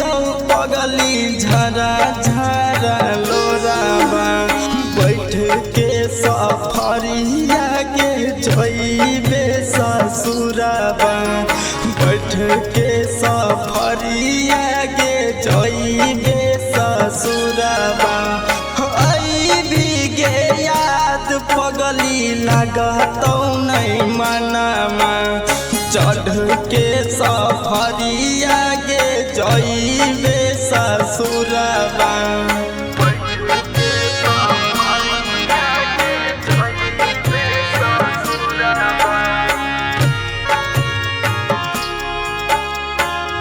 रौ पगली झरा झरा लोराबा बैठ के सफरिया के जइबे ससुराबा बैठ के सफरिया के जइबे ससुराबा आई गे याद पगली लागतौ नहीं मनमा चढ़ के सफरिया गे जइबे ससुराबा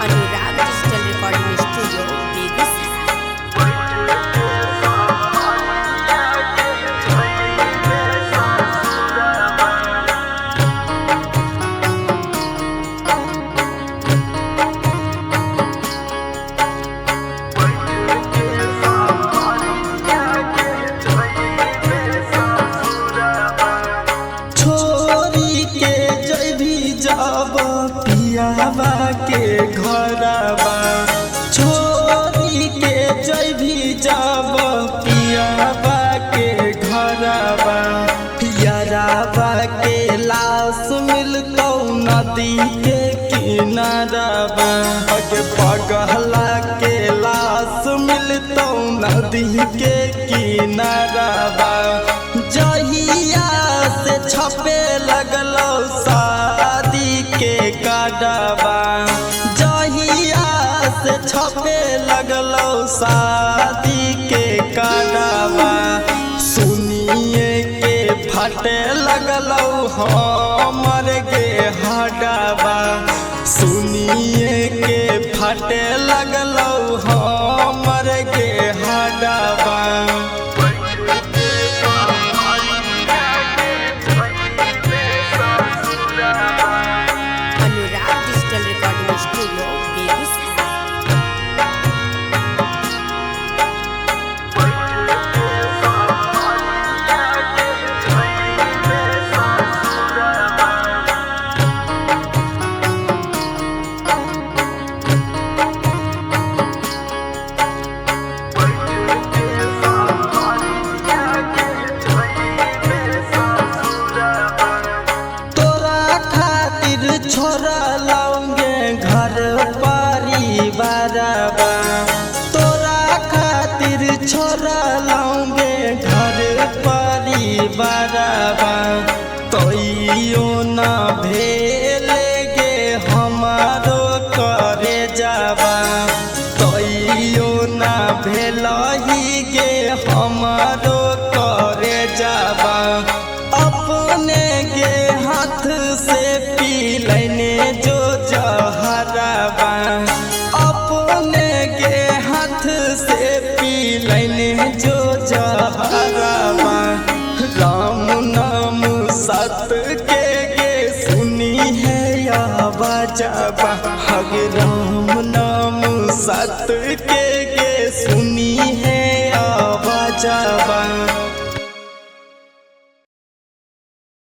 Anurag digital recording studio Begusarai. छोरी के जइबी जब पियाबा के घरबा छोरी के जइबी जब पियाबा के घरबा याराबा के लाश मिलतौ नदी के किनारबा पगला के लाश मिलतौ नदी के किनारबा जहिया से छपे लगलो शादी के कार्डवा जहिया से छपे लगलो शादी के कार्डवा सुनिए के फटे लगलो हमर गे हडवा सुनिए के फटे लगलो हमर गे हडवा Anurag digital recording studio Begusarai. छोरा लाऊंगे घर परिवारबा तोरा खातिर छोरा लाऊंगे घर परिवारबा तइयो न भेले गे हमारो करे जाबा तइयो न भेलही गे हमारो करे जाबा अपने गे हाथ से पी लेने जो जहरबा अपने के हाथ से पी लेने जो जहरबा राम नाम सत के गे सुनी है आवाजबा हग राम नाम सत के गे सुनी है आवाजबा।